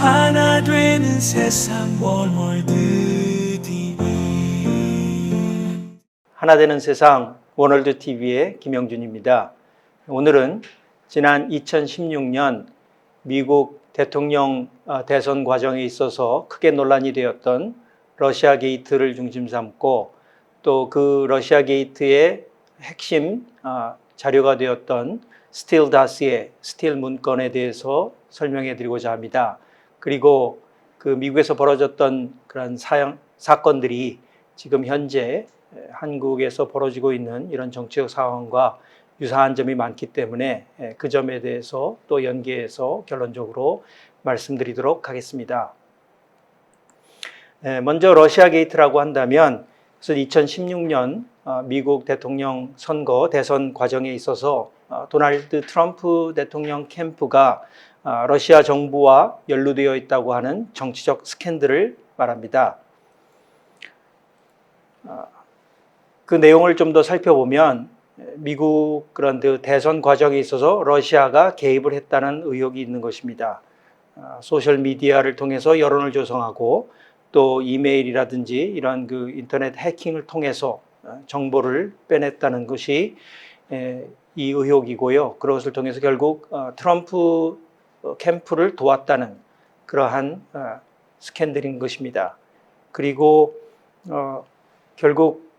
하나 되는 세상 월월드 TV. 하나 되는 세상 원월드 TV의 김영준입니다. 오늘은 지난 2016년 미국 대통령 대선 과정에 있어서 크게 논란이 되었던 러시아 게이트를 중심 삼고 또 그 러시아 게이트의 핵심 자료가 되었던 스틸 다시의 스틸 문건에 대해서 설명해 드리고자 합니다. 그리고 그 미국에서 벌어졌던 그런 사건들이 지금 현재 한국에서 벌어지고 있는 이런 정치적 상황과 유사한 점이 많기 때문에 그 점에 대해서 또 연계해서 결론적으로 말씀드리도록 하겠습니다. 먼저 러시아 게이트라고 한다면 2016년 미국 대통령 선거 대선 과정에 있어서 도널드 트럼프 대통령 캠프가 러시아 정부와 연루되어 있다고 하는 정치적 스캔들을 말합니다. 그 내용을 좀 더 살펴보면 미국 그런 대선 과정에 있어서 러시아가 개입을 했다는 의혹이 있는 것입니다. 소셜 미디어를 통해서 여론을 조성하고 또 이메일이라든지 이런 그 인터넷 해킹을 통해서 정보를 빼냈다는 것이 이 의혹이고요. 그것을 통해서 결국 트럼프 캠프를 도왔다는 그러한 스캔들인 것입니다. 그리고 결국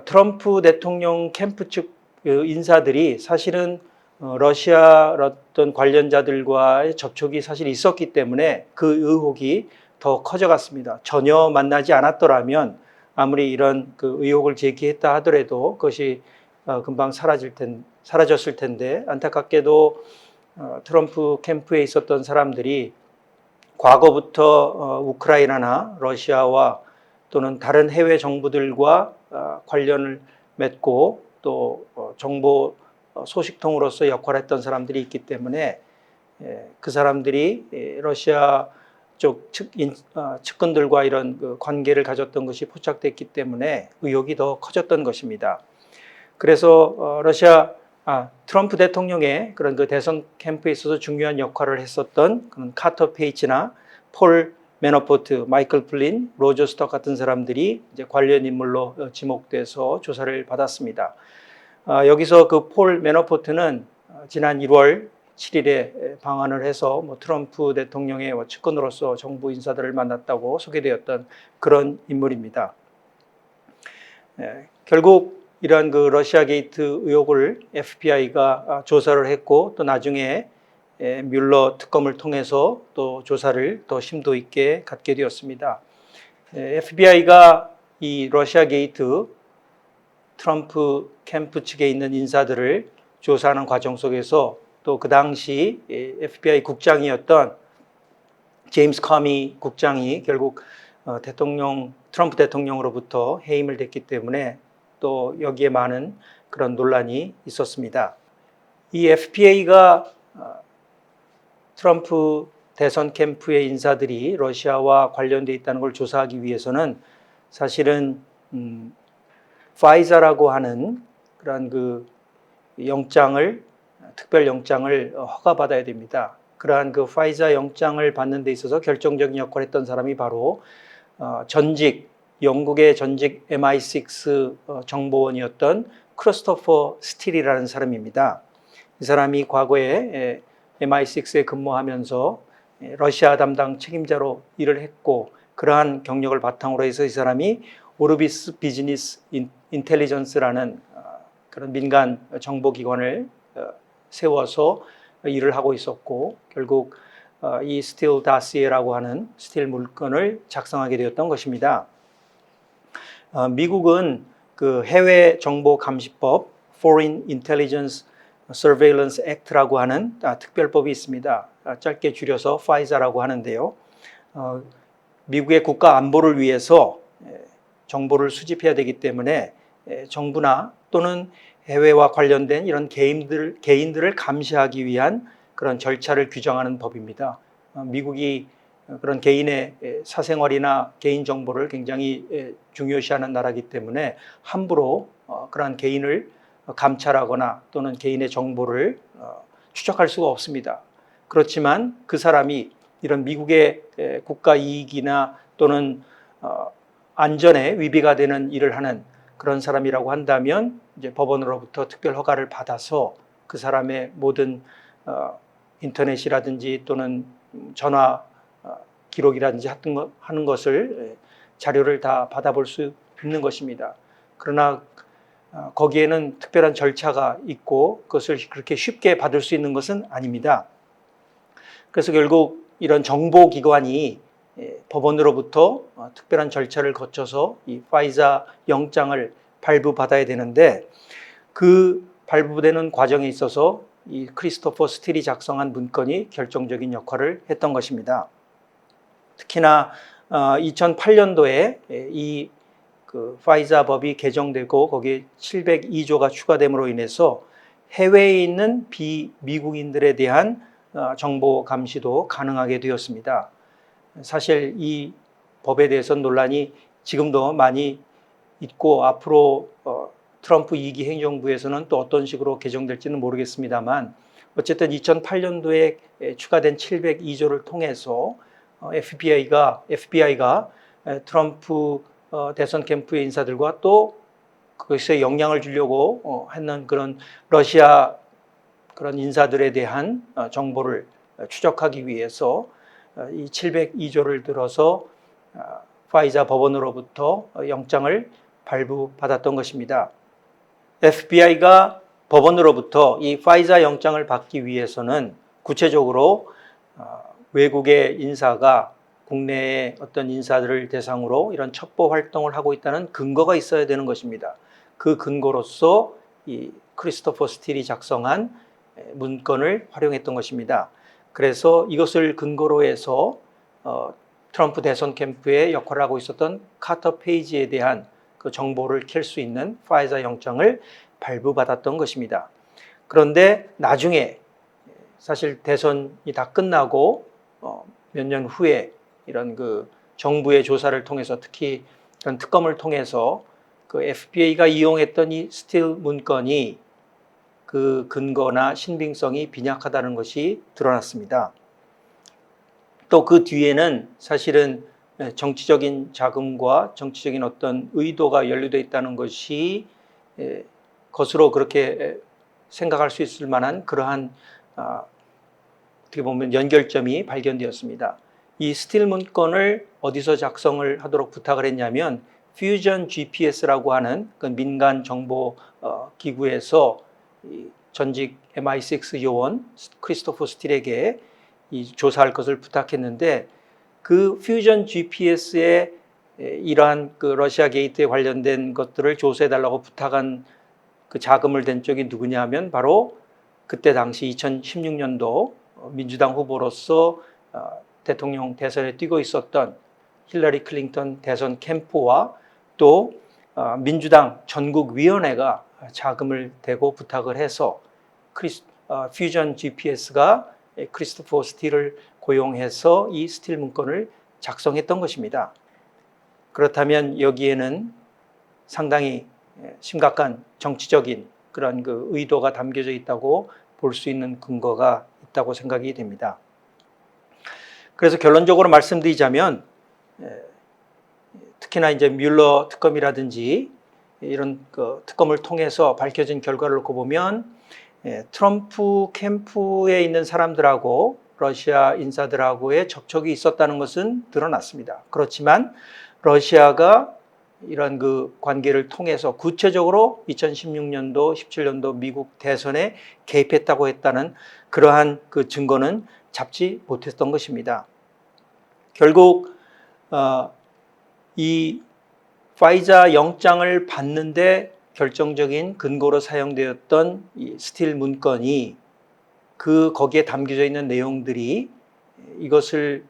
트럼프 대통령 캠프 측 인사들이 사실은 러시아 어떤 관련자들과의 접촉이 사실 있었기 때문에 그 의혹이 더 커져갔습니다. 전혀 만나지 않았더라면 아무리 이런 그 의혹을 제기했다 하더라도 그것이 금방 사라졌을 텐데 안타깝게도 트럼프 캠프에 있었던 사람들이 과거부터 우크라이나나 러시아와 또는 다른 해외 정부들과 관련을 맺고 또 정보 소식통으로서 역할했던 사람들이 있기 때문에 그 사람들이 러시아 쪽 측근들과 이런 그 관계를 가졌던 것이 포착됐기 때문에 의혹이 더 커졌던 것입니다. 그래서 트럼프 대통령의 그런 그 대선 캠프에 있어서 중요한 역할을 했었던 그런 카터 페이지나 폴 매너포트, 마이클 플린, 로저 스톡 같은 사람들이 이제 관련 인물로 지목돼서 조사를 받았습니다. 여기서 그 폴 매너포트는 지난 1월 7일에 방한을 해서 트럼프 대통령의 측근으로서 정부 인사들을 만났다고 소개되었던 그런 인물입니다. 결국 이러한 그 러시아 게이트 의혹을 FBI가 조사를 했고 또 나중에 뮬러 특검을 통해서 또 조사를 더 심도 있게 갖게 되었습니다. FBI가 이 러시아 게이트 트럼프 캠프 측에 있는 인사들을 조사하는 과정 속에서 또 그 당시 FBI 국장이었던 제임스 커미 국장이 결국 트럼프 대통령으로부터 해임을 됐기 때문에 또 여기에 많은 그런 논란이 있었습니다. 이 FBI가 트럼프 대선 캠프의 인사들이 러시아와 관련되어 있다는 걸 조사하기 위해서는 사실은 파이자라고 하는 그런 그 특별 영장을 허가받아야 됩니다. 그러한 그 파이자 영장을 받는 데 있어서 결정적인 역할을 했던 사람이 바로 영국의 전직 MI6 정보원이었던 크리스토퍼 스틸이라는 사람입니다. 이 사람이 과거에 MI6에 근무하면서 러시아 담당 책임자로 일을 했고 그러한 경력을 바탕으로 해서 이 사람이 오르비스 비즈니스 인텔리전스라는 그런 민간 정보기관을 세워서 일을 하고 있었고 결국 이 스틸 다시에라고 하는 스틸 문건을 작성하게 되었던 것입니다. 미국은 그 해외 정보 감시법 Foreign Intelligence Surveillance Act라고 하는 특별법이 있습니다. 짧게 줄여서 FISA라고 하는데요. 미국의 국가 안보를 위해서 정보를 수집해야 되기 때문에 정부나 또는 해외와 관련된 이런 개인들을 감시하기 위한 그런 절차를 규정하는 법입니다. 미국이 그런 개인의 사생활이나 개인 정보를 굉장히 중요시하는 나라이기 때문에 함부로 그러한 개인을 감찰하거나 또는 개인의 정보를 추적할 수가 없습니다. 그렇지만 그 사람이 이런 미국의 국가 이익이나 또는 안전에 위배가 되는 일을 하는 그런 사람이라고 한다면 이제 법원으로부터 특별 허가를 받아서 그 사람의 모든 인터넷이라든지 또는 전화 기록이라든지 하는 것을 자료를 다 받아볼 수 있는 것입니다. 그러나 거기에는 특별한 절차가 있고 그것을 그렇게 쉽게 받을 수 있는 것은 아닙니다. 그래서 결국 이런 정보기관이 법원으로부터 특별한 절차를 거쳐서 이 파이자 영장을 발부받아야 되는데 그 발부되는 과정에 있어서 이 크리스토퍼 스틸이 작성한 문건이 결정적인 역할을 했던 것입니다. 특히나 2008년도에 이 그 파이자 법이 개정되고 거기에 702조가 추가됨으로 인해서 해외에 있는 비미국인들에 대한 정보 감시도 가능하게 되었습니다. 사실 이 법에 대해서는 논란이 지금도 많이 있고 앞으로 트럼프 2기 행정부에서는 또 어떤 식으로 개정될지는 모르겠습니다만 어쨌든 2008년도에 추가된 702조를 통해서 FBI가 트럼프 대선 캠프의 인사들과 또 그것에 영향을 주려고 하는 그런 러시아 그런 인사들에 대한 정보를 추적하기 위해서 이 702조를 들어서 파이자 법원으로부터 영장을 발부받았던 것입니다. FBI가 법원으로부터 이 파이자 영장을 받기 위해서는 구체적으로 외국의 인사가 국내의 어떤 인사들을 대상으로 이런 첩보 활동을 하고 있다는 근거가 있어야 되는 것입니다. 그 근거로서 이 크리스토퍼 스틸이 작성한 문건을 활용했던 것입니다. 그래서 이것을 근거로 해서 트럼프 대선 캠프에 역할을 하고 있었던 카터 페이지에 대한 그 정보를 캘 수 있는 파이자 영장을 발부받았던 것입니다. 그런데 나중에 사실 대선이 다 끝나고 몇 년 후에 이런 그 정부의 조사를 통해서 특히 이런 특검을 통해서 그 FBI가 이용했던 이 스틸 문건이 그 근거나 신빙성이 빈약하다는 것이 드러났습니다. 또 그 뒤에는 사실은 정치적인 자금과 정치적인 어떤 의도가 연루되어 있다는 것이 것으로 그렇게 생각할 수 있을 만한 그러한 어떻게 보면 연결점이 발견되었습니다. 이 스틸 문건을 어디서 작성을 하도록 부탁을 했냐면 퓨전 GPS라고 하는 그 민간 정보 기구에서 전직 MI6 요원 크리스토퍼 스틸에게 이 조사할 것을 부탁했는데 그 퓨전 GPS의 이러한 그 러시아 게이트에 관련된 것들을 조사해달라고 부탁한 그 자금을 댄 쪽이 누구냐 하면 바로 그때 당시 2016년도 민주당 후보로서 대통령 대선에 뛰고 있었던 힐러리 클린턴 대선 캠프와 또 민주당 전국위원회가 자금을 대고 부탁을 해서 퓨전 GPS가 크리스토퍼 스틸을 고용해서 이 스틸 문건을 작성했던 것입니다. 그렇다면 여기에는 상당히 심각한 정치적인 그런 그 의도가 담겨져 있다고 볼 수 있는 근거가 있다고 생각이 됩니다. 그래서 결론적으로 말씀드리자면 특히나 이제 뮬러 특검이라든지 이런 그 특검을 통해서 밝혀진 결과를 놓고 보면 트럼프 캠프에 있는 사람들하고 러시아 인사들하고의 접촉이 있었다는 것은 드러났습니다. 그렇지만 러시아가 이런 그 관계를 통해서 구체적으로 2016년도, 17년도 미국 대선에 개입했다고 했다는 그러한 그 증거는 잡지 못했던 것입니다. 결국 이 파이자 영장을 받는데 결정적인 근거로 사용되었던 이 스틸 문건이 거기에 담겨져 있는 내용들이 이것을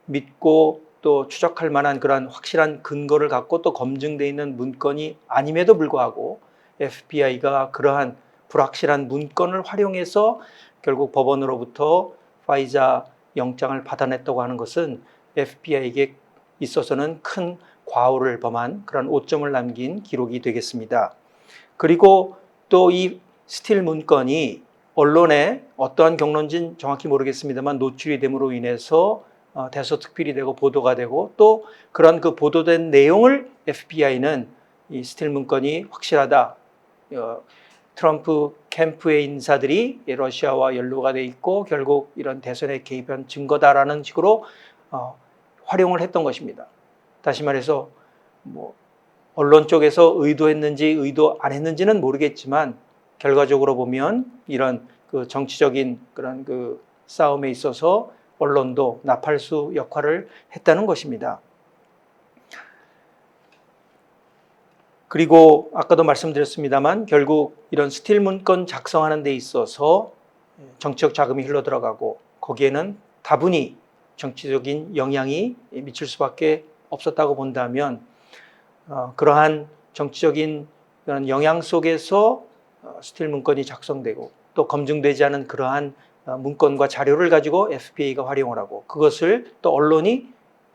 믿고 또 추적할 만한 그런 확실한 근거를 갖고 또 검증되어 있는 문건이 아님에도 불구하고 FBI가 그러한 불확실한 문건을 활용해서 결국 법원으로부터 파이자 영장을 받아냈다고 하는 것은 FBI에게 있어서는 큰 과오를 범한 그런 오점을 남긴 기록이 되겠습니다. 그리고 또 이 스틸 문건이 언론에 어떠한 경로인지는 정확히 모르겠습니다만 노출이 됨으로 인해서 대서특필이 되고 보도가 되고 또 그런 그 보도된 내용을 FBI는 이 스틸 문건이 확실하다. 트럼프 캠프의 인사들이 러시아와 연루가 돼 있고 결국 이런 대선에 개입한 증거다라는 식으로 활용을 했던 것입니다. 다시 말해서 뭐 언론 쪽에서 의도했는지 의도 안 했는지는 모르겠지만 결과적으로 보면 이런 그 정치적인 그런 그 싸움에 있어서 언론도 나팔수 역할을 했다는 것입니다. 그리고 아까도 말씀드렸습니다만 결국 이런 스틸 문건 작성하는 데 있어서 정치적 자금이 흘러들어가고 거기에는 다분히 정치적인 영향이 미칠 수밖에 없었다고 본다면 그러한 정치적인 그런 영향 속에서 스틸 문건이 작성되고 또 검증되지 않은 그러한 문건과 자료를 가지고 FBI가 활용을 하고 그것을 또 언론이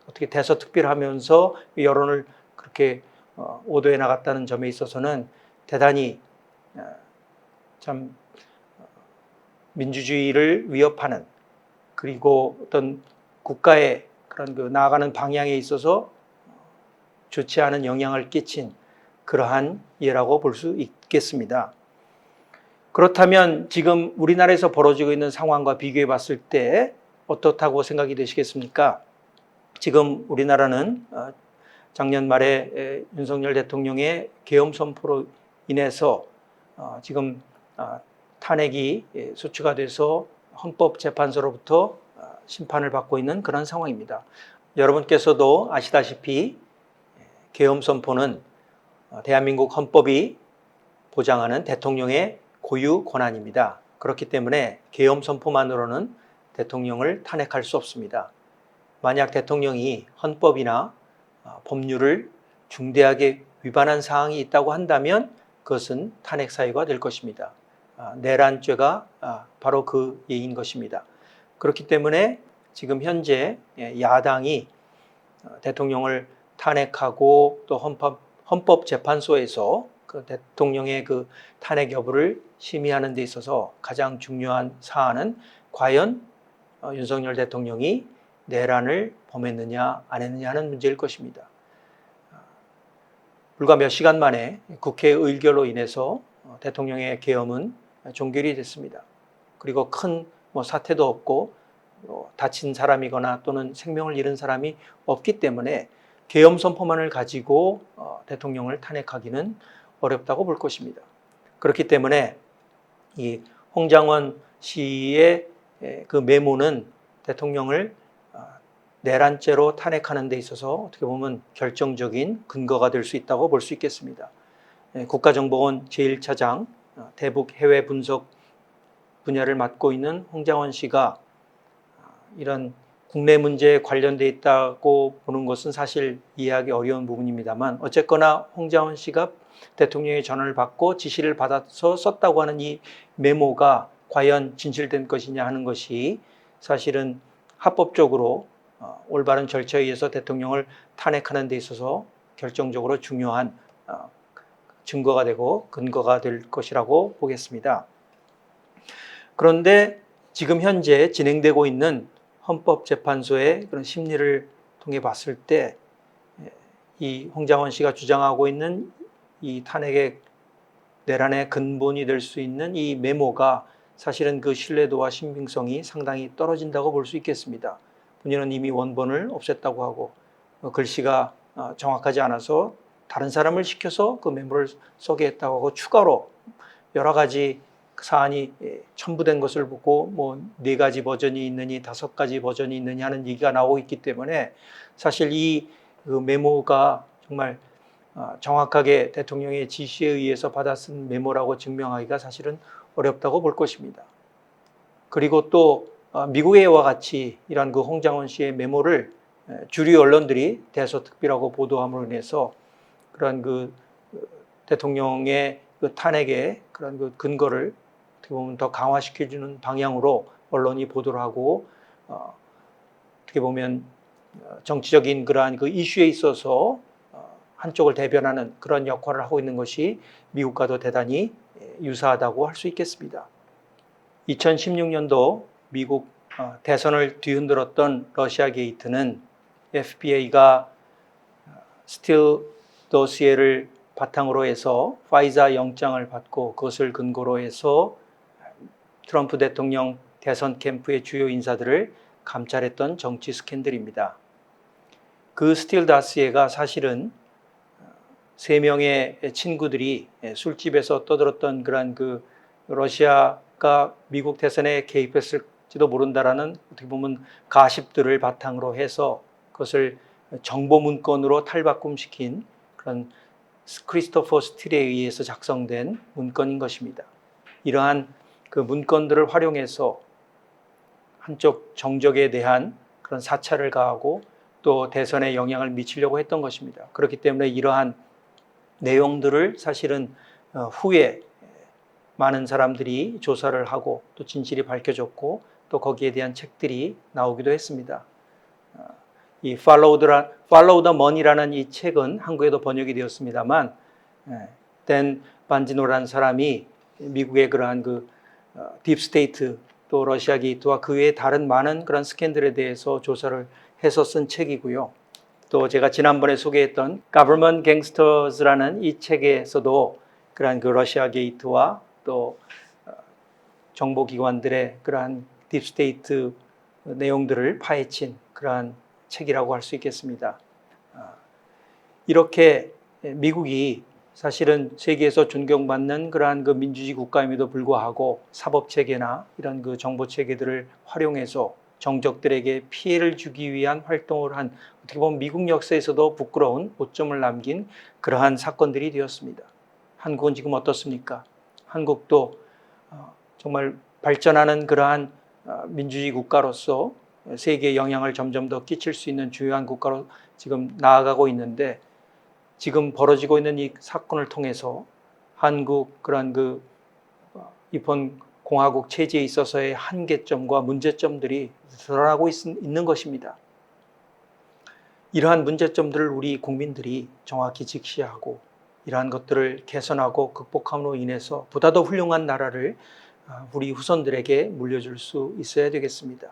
어떻게 대서특필하면서 여론을 그렇게 오도해 나갔다는 점에 있어서는 대단히 참 민주주의를 위협하는 그리고 어떤 국가의 그런 그 나아가는 방향에 있어서 좋지 않은 영향을 끼친 그러한 예라고 볼 수 있겠습니다. 그렇다면 지금 우리나라에서 벌어지고 있는 상황과 비교해 봤을 때 어떻다고 생각이 되시겠습니까? 지금 우리나라는 작년 말에 윤석열 대통령의 계엄 선포로 인해서 지금 탄핵이 소추가 돼서 헌법재판소로부터 심판을 받고 있는 그런 상황입니다. 여러분께서도 아시다시피 계엄 선포는 대한민국 헌법이 보장하는 대통령의 고유 권한입니다. 그렇기 때문에 계엄 선포만으로는 대통령을 탄핵할 수 없습니다. 만약 대통령이 헌법이나 법률을 중대하게 위반한 사항이 있다고 한다면 그것은 탄핵 사유가 될 것입니다. 내란죄가 바로 그 예인 것입니다. 그렇기 때문에 지금 현재 야당이 대통령을 탄핵하고 또 헌법재판소에서 그 대통령의 그 탄핵 여부를 심의하는 데 있어서 가장 중요한 사안은 과연 윤석열 대통령이 내란을 범했느냐 안 했느냐 하는 문제일 것입니다. 불과 몇 시간 만에 국회 의결로 인해서 대통령의 계엄은 종결이 됐습니다. 그리고 큰 사태도 없고 다친 사람이거나 또는 생명을 잃은 사람이 없기 때문에 계엄 선포만을 가지고 대통령을 탄핵하기는 어렵다고 볼 것입니다. 그렇기 때문에 이 홍장원 씨의 그 메모는 대통령을 내란죄로 탄핵하는 데 있어서 어떻게 보면 결정적인 근거가 될 수 있다고 볼 수 있겠습니다. 국가정보원 제1차장 대북 해외 분석 분야를 맡고 있는 홍장원 씨가 이런 국내 문제에 관련돼 있다고 보는 것은 사실 이해하기 어려운 부분입니다만 어쨌거나 홍장원 씨가 대통령의 전화를 받고 지시를 받아서 썼다고 하는 이 메모가 과연 진실된 것이냐 하는 것이 사실은 합법적으로 올바른 절차에 의해서 대통령을 탄핵하는 데 있어서 결정적으로 중요한 증거가 되고 근거가 될 것이라고 보겠습니다. 그런데 지금 현재 진행되고 있는 헌법재판소의 그런 심리를 통해 봤을 때 이 홍장원 씨가 주장하고 있는 이 탄핵의 내란의 근본이 될 수 있는 이 메모가 사실은 그 신뢰도와 신빙성이 상당히 떨어진다고 볼 수 있겠습니다. 본인은 이미 원본을 없앴다고 하고 글씨가 정확하지 않아서 다른 사람을 시켜서 그 메모를 써게 했다고 하고 추가로 여러 가지 사안이 첨부된 것을 보고 4가지 버전이 있느니 5가지 버전이 있느니 하는 얘기가 나오고 있기 때문에 사실 이 메모가 정말 정확하게 대통령의 지시에 의해서 받아 쓴 메모라고 증명하기가 사실은 어렵다고 볼 것입니다. 그리고 또 미국에와 같이 이런 그 홍장원 씨의 메모를 주류 언론들이 대서특필하고 보도함으로 인해서 그런 그 대통령의 그 탄핵의 그런 그 근거를 어떻게 보면 더 강화시켜주는 방향으로 언론이 보도를 하고 어떻게 보면 정치적인 그러한 그 이슈에 있어서 한쪽을 대변하는 그런 역할을 하고 있는 것이 미국과도 대단히 유사하다고 할 수 있겠습니다. 2016년도 미국 대선을 뒤흔들었던 러시아 게이트는 FBI가 스틸 도시에를 바탕으로 해서 파이자 영장을 받고 그것을 근거로 해서 트럼프 대통령 대선 캠프의 주요 인사들을 감찰했던 정치 스캔들입니다. 그 스틸 다시에가 사실은 세 명의 친구들이 술집에서 떠들었던 그런 그 러시아가 미국 대선에 개입했을지도 모른다라는 어떻게 보면 가십들을 바탕으로 해서 그것을 정보 문건으로 탈바꿈시킨 그런 크리스토퍼 스틸에 의해서 작성된 문건인 것입니다. 이러한 그 문건들을 활용해서 한쪽 정적에 대한 그런 사찰을 가하고 또 대선에 영향을 미치려고 했던 것입니다. 그렇기 때문에 이러한 내용들을 사실은 후에 많은 사람들이 조사를 하고 또 진실이 밝혀졌고 또 거기에 대한 책들이 나오기도 했습니다. 이 Follow the Money라는 이 책은 한국에도 번역이 되었습니다만 댄 반지노라는 사람이 미국의 그러한 그 딥스테이트 또 러시아 게이트와 그 외에 다른 많은 그런 스캔들에 대해서 조사를 해서 쓴 책이고요. 또 제가 지난번에 소개했던 Government Gangsters라는 이 책에서도 그러한 그 러시아 게이트와 또 정보기관들의 그러한 딥스테이트 내용들을 파헤친 그러한 책이라고 할 수 있겠습니다. 이렇게 미국이 사실은 세계에서 존경받는 그러한 그 민주주의 국가임에도 불구하고 사법체계나 이런 그 정보체계들을 활용해서 정적들에게 피해를 주기 위한 활동을 한 어떻게 보면 미국 역사에서도 부끄러운 오점을 남긴 그러한 사건들이 되었습니다. 한국은 지금 어떻습니까? 한국도 정말 발전하는 그러한 민주주의 국가로서 세계에 영향을 점점 더 끼칠 수 있는 중요한 국가로 지금 나아가고 있는데 지금 벌어지고 있는 이 사건을 통해서 한국 그런 그 이번 공화국 체제에 있어서의 한계점과 문제점들이 드러나고 있는 것입니다. 이러한 문제점들을 우리 국민들이 정확히 직시하고 이러한 것들을 개선하고 극복함으로 인해서 보다 더 훌륭한 나라를 우리 후손들에게 물려줄 수 있어야 되겠습니다.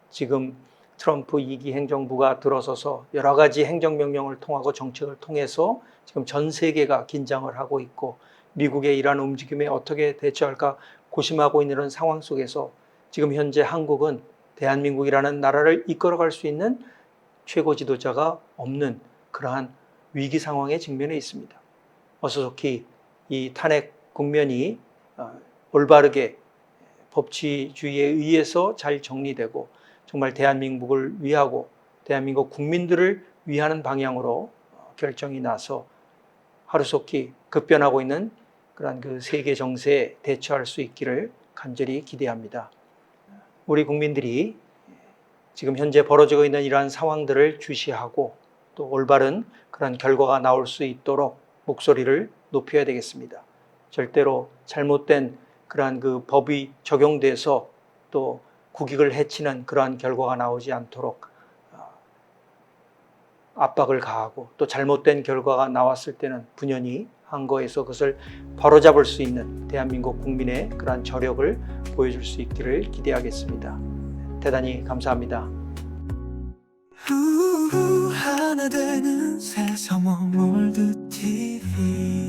지금 트럼프 2기 행정부가 들어서서 여러 가지 행정명령을 통하고 정책을 통해서 지금 전 세계가 긴장을 하고 있고 미국의 이러한 움직임에 어떻게 대처할까 고심하고 있는 이런 상황 속에서 지금 현재 한국은 대한민국이라는 나라를 이끌어갈 수 있는 최고 지도자가 없는 그러한 위기 상황에 직면해 있습니다. 어서 좋게 이 탄핵 국면이 올바르게 법치주의에 의해서 잘 정리되고 정말 대한민국을 위하고 대한민국 국민들을 위하는 방향으로 결정이 나서 하루속히 급변하고 있는 그런 그 세계 정세에 대처할 수 있기를 간절히 기대합니다. 우리 국민들이 지금 현재 벌어지고 있는 이러한 상황들을 주시하고 또 올바른 그런 결과가 나올 수 있도록 목소리를 높여야 되겠습니다. 절대로 잘못된 그러한 그 법이 적용돼서 또 국익을 해치는 그러한 결과가 나오지 않도록 압박을 가하고 또 잘못된 결과가 나왔을 때는 분연히 항거해서 그것을 바로잡을 수 있는 대한민국 국민의 그러한 저력을 보여줄 수 있기를 기대하겠습니다. 대단히 감사합니다. 하나 되는 새som 월드 TV